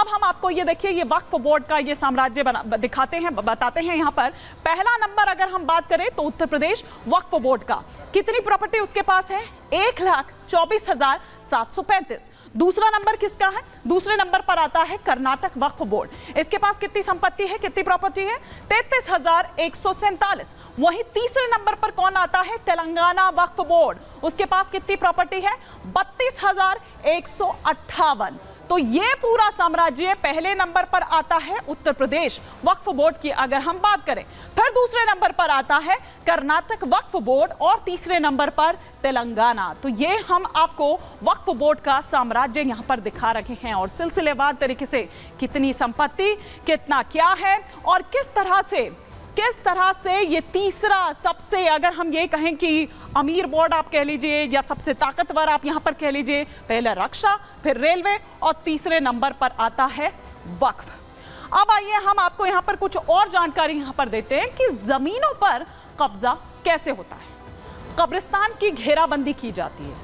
अब हम आपको ये देखिए, ये वक्फ बोर्ड का ये साम्राज्य दिखाते हैं, बताते हैं। यहाँ पर पहला नंबर अगर हम बात करें तो उत्तर प्रदेश वक्फ बोर्ड का, कितनी प्रॉपर्टी उसके पास है? 1,24,735। दूसरा नंबर किसका है? दूसरे नंबर पर आता है कर्नाटक वक्फ बोर्ड। इसके पास कितनी संपत्ति है, कितनी प्रॉपर्टी है? 33,147। वहीं तीसरे नंबर पर कौन आता है? तेलंगाना वक्फ बोर्ड। उसके पास कितनी प्रॉपर्टी है? 32,158। तो ये पूरा साम्राज्य पहले नंबर पर आता है उत्तर प्रदेश वक्फ बोर्ड की अगर हम बात करें। फिर दूसरे नंबर पर आता है कर्नाटक वक्फ बोर्ड और तीसरे नंबर पर तेलंगाना। तो ये हम आपको वक्फ बोर्ड का साम्राज्य यहां पर दिखा रहे हैं और सिलसिलेवार तरीके से कितनी संपत्ति, कितना क्या है और किस तरह से ये तीसरा सबसे, अगर हम ये कहें कि अमीर बोर्ड आप कह लीजिए या सबसे ताकतवर आप यहां पर कह लीजिए, पहले रक्षा, फिर रेलवे और तीसरे नंबर पर आता है वक्फ। अब आइए हम आपको यहां पर कुछ और जानकारी यहां पर देते हैं कि जमीनों पर कब्जा कैसे होता है। कब्रिस्तान की घेराबंदी की जाती है,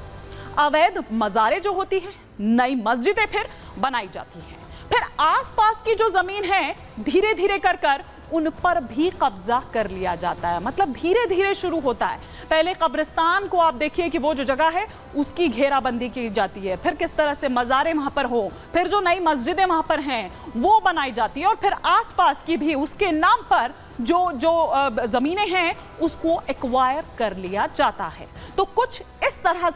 अवैध मज़ारें जो होती हैं, नई मस्जिदें फिर बनाई जाती हैं, फिर आसपास की जो जमीन है धीरे धीरे कर उन पर भी कब्जा कर लिया जाता है। मतलब धीरे धीरे शुरू होता है। पहले कब्रिस्तान को आप देखिए कि वो जो जगह है उसकी घेराबंदी की जाती है, फिर किस तरह से मज़ारें वहाँ पर हो, फिर जो नई मस्जिदें वहाँ पर हैं वो बनाई जाती है और फिर आसपास की भी उसके नाम पर जो ज़मीनें हैं उसको एक्वायर कर लिया जाता है। तो कुछ इस तरह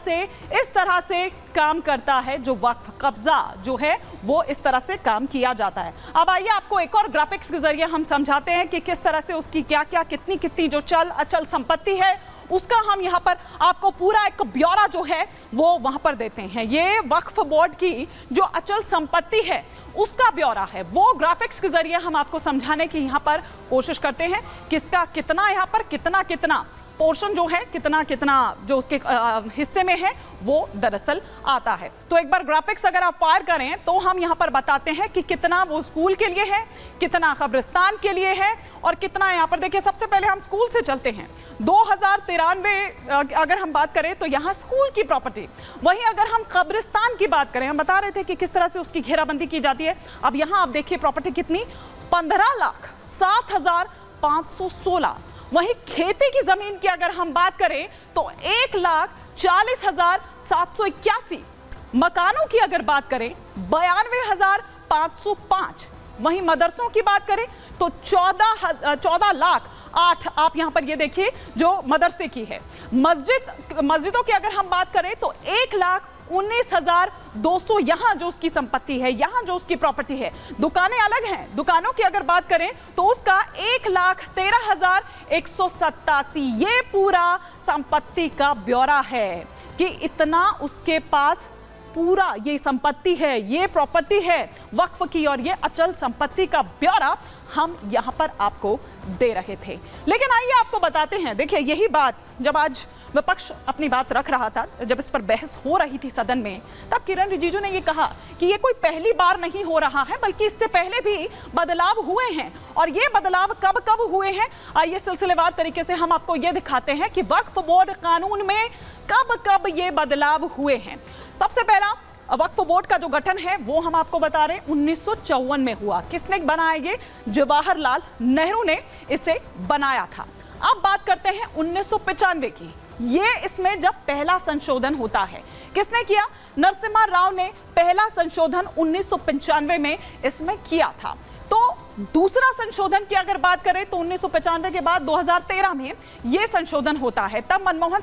से काम करता है जो वक्फ, कब्जा जो है वो इस तरह से काम किया जाता है। अब आइए आपको एक और ग्राफिक्स के जरिए हम समझाते हैं कि किस तरह से उसकी क्या क्या कितनी जो चल अचल संपत्ति है उसका हम यहाँ पर आपको पूरा एक ब्यौरा जो है वो वहाँ पर देते हैं। ये वक्फ बोर्ड की जो अचल संपत्ति है उसका ब्यौरा है, वो ग्राफिक्स के जरिए हम आपको समझाने की यहाँ पर कोशिश करते हैं। किसका कितना, यहाँ पर कितना पोर्शन जो है, कितना जो उसके हिस्से में है वो दरअसल आता है। तो एक बार ग्राफिक्स अगर आप फायर करें तो हम यहाँ पर बताते हैं कि कितना वो स्कूल के लिए है, कितना कब्रिस्तान के लिए है और कितना यहाँ पर देखिए। सबसे पहले हम स्कूल से चलते हैं। 2093 अगर हम बात करें तो यहाँ स्कूल की प्रॉपर्टी, वहीं अगर हम कब्रिस्तान की बात करें, हम बता रहे थे कि किस तरह से उसकी घेराबंदी की जाती है। अब यहाँ आप देखिए प्रॉपर्टी कितनी, 15,07,516। वहीं खेती की जमीन की अगर हम बात करें तो 1,40,781। मकानों की अगर बात करें 92,505। वहीं मदरसों की बात करें तो 14 लाख 8 आप यहां पर ये देखिए जो मदरसे की है। मस्जिदों की अगर हम बात करें तो 1,19,200 यहां जो उसकी संपत्ति है, यहां जो उसकी प्रॉपर्टी है। दुकानें अलग हैं, दुकानों की अगर बात करें तो उसका 1,13,187। ये पूरा संपत्ति का ब्यौरा है कि इतना उसके पास पूरा ये संपत्ति है, ये प्रॉपर्टी है वक्फ की और ये अचल संपत्ति का ब्यौरा हम यहां पर आपको दे रहे थे। लेकिन आइए आपको बताते हैं, देखिए यही बात जब आज विपक्ष अपनी बात रख रहा था, जब इस पर बहस हो रही थी सदन में, तब किरण रिजिजू ने ये कहा कि ये कोई पहली बार नहीं हो रहा है बल्कि इससे पहले भी बदलाव हुए हैं। और ये बदलाव कब कब हुए हैं, आइए सिलसिलेवार तरीके से हम आपको ये दिखाते हैं कि वक्फ बोर्ड कानून में कब कब ये बदलाव हुए हैं। सबसे पहला वक्फ बोर्ड का जो गठन है वो हम आपको बता रहे हैं 1954 में हुआ। किसने बनाया? ये जवाहरलाल नेहरू ने इसे बनाया था। अब बात करते हैं 1995 की। ये इसमें जब पहला संशोधन होता है, किसने किया? नरसिम्हा राव ने पहला संशोधन 1995 में इसमें किया था। तो दूसरा संशोधन की अगर बात करें तो 1995 के बाद 2013 में यह संशोधन होता है। तब मनमोहन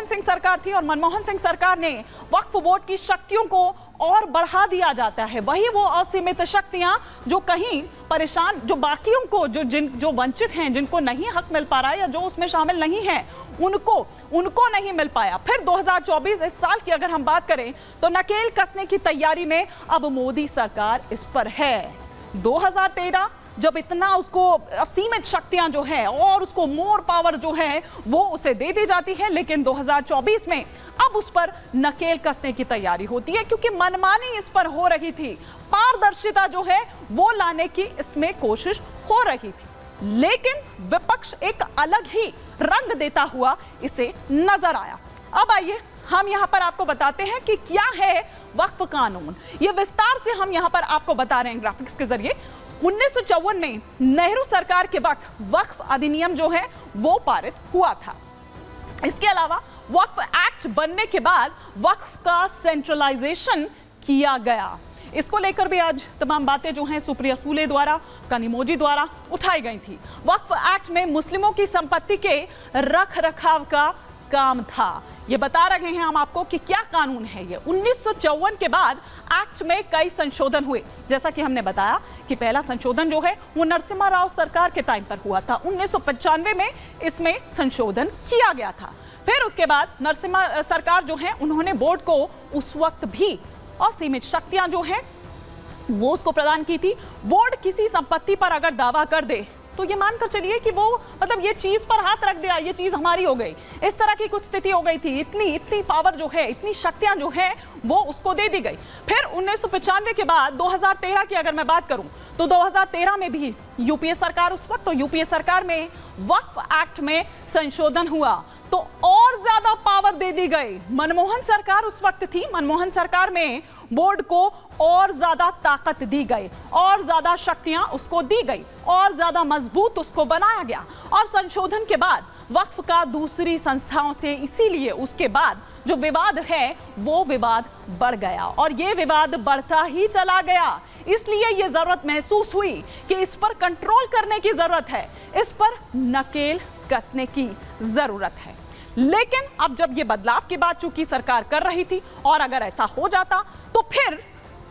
सिंह सरकार थी और मनमोहन सिंह सरकार ने वक्फ बोर्ड की शक्तियों को और बढ़ा दिया जाता है। वही वो असीमित शक्तियां जो कहीं परेशान, जो बाकियों को, जो वंचित हैं, जिनको नहीं हक मिल पा रहा है या जो उसमें शामिल नहीं है, उनको नहीं मिल पाया। फिर 2024 इस साल की अगर हम बात करें तो नकेल कसने की तैयारी में अब मोदी सरकार इस पर है। 2013 जब इतना उसको असीमित शक्तियां जो है और उसको मोर पावर जो है वो उसे दे दी जाती है, लेकिन 2024 में अब उस पर नकेल कसने की तैयारी होती है क्योंकि मनमानी इस पर हो रही थी। पारदर्शिता जो है वो लाने की इसमें कोशिश हो रही थी, लेकिन विपक्ष एक अलग ही रंग देता हुआ इसे नजर आया। अब आइए हम यहां पर आपको बताते हैं कि क्या है वक्फ कानून। ये विस्तार से हम यहां पर आपको बता रहे हैं ग्राफिक्स के जरिए। 1954 में नेहरू सरकार के वक्त वक्फ अधिनियम जो है वो पारित हुआ था। इसके अलावा वक्फ एक्ट बनने के बाद वक्फ का सेंट्रलाइजेशन किया गया। इसको लेकर भी आज तमाम बातें जो हैं सुप्रिया सूले द्वारा, कनिमोझी द्वारा उठाई गई थी। वक्फ एक्ट में मुस्लिमों की संपत्ति के रख रखाव का काम था। ये बता रहे हैं हम आपको कि क्या कानून है ये। 1954 के बाद एक्ट में कई संशोधन हुए। जैसा कि हमने बताया कि पहला संशोधन जो है वो नरसिम्हा राव सरकार के टाइम पर हुआ था। 1995 में इसमें संशोधन किया गया था। फिर उसके बाद नरसिम्हा सरकार जो है उन्होंने बोर्ड को उस वक्त भी असीमित शक्तियां जो हैं वो उसको प्रदान की थी। बोर्ड किसी संपत्ति पर अगर दावा कर दे तो ये मानकर चलिए कि वो मतलब ये चीज पर हाथ रख दिया, ये चीज हमारी हो गई, इस तरह की कुछ स्थिति हो गई थी। इतनी पावर जो है, इतनी शक्तियां जो है वो उसको दे दी गई। फिर 1995 के बाद 2013 की अगर मैं बात करूं तो 2013 में भी यूपीए सरकार उस वक्त, तो यूपीए सरकार में वक्फ एक्ट में संशोधन हुआ तो और ज्यादा पावर दे दी गई। मनमोहन सरकार उस वक्त थी, मनमोहन सरकार में बोर्ड को और ज्यादा ताकत दी गई, और ज्यादा शक्तियां उसको दी गई, और ज्यादा मजबूत उसको बनाया गया। और संशोधन के बाद वक्फ का दूसरी संस्थाओं से इसीलिए उसके बाद जो विवाद है वो विवाद बढ़ गया, और ये विवाद बढ़ता ही चला गया। इसलिए ये जरूरत महसूस हुई कि इस पर कंट्रोल करने की जरूरत है, इस पर नकेल कसने की जरूरत है। लेकिन अब जब ये बदलाव की बात चूंकि सरकार कर रही थी, और अगर ऐसा हो जाता तो फिर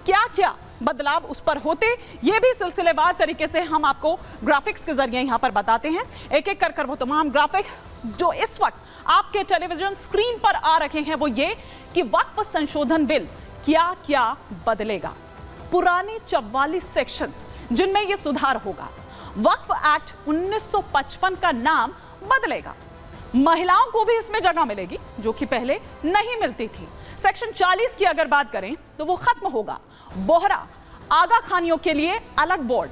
क्या क्या बदलाव उस पर होते, ये भी सिलसिलेवार तरीके से हम आपको ग्राफिक्स के जरिए यहां पर बताते हैं। एक एक कर वो तमाम ग्राफिक जो इस वक्त आपके टेलीविजन स्क्रीन पर आ रहे हैं वो ये कि वक्फ संशोधन बिल क्या क्या बदलेगा। पुराने 44 सेक्शंस जिनमें ये सुधार होगा। वक्फ एक्ट 1955 का नाम बदलेगा। महिलाओं को भी इसमें जगह मिलेगी जो कि पहले नहीं मिलती थी। सेक्शन 40 की अगर बात करें तो वो खत्म होगा। बोहरा आगा खानियों के लिए अलग बोर्ड,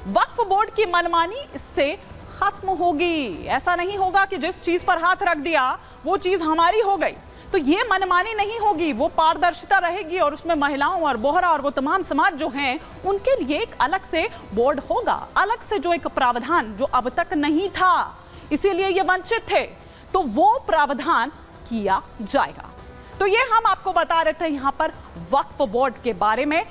वक्फ बोर्ड की मनमानी इससे खत्म होगी। ऐसा नहीं होगा कि जिस चीज पर हाथ रख दिया वो चीज हमारी हो गई, तो ये मनमानी नहीं होगी, वो पारदर्शिता रहेगी और उसमें महिलाओं और बोहरा और वो तमाम समाज जो हैं उनके लिए एक अलग से बोर्ड होगा, अलग से जो एक प्रावधान जो अब तक नहीं था, इसीलिए ये वंचित थे, तो वो प्रावधान किया जाएगा। तो ये हम आपको बता रहे थे यहां पर वक्फ बोर्ड के बारे में।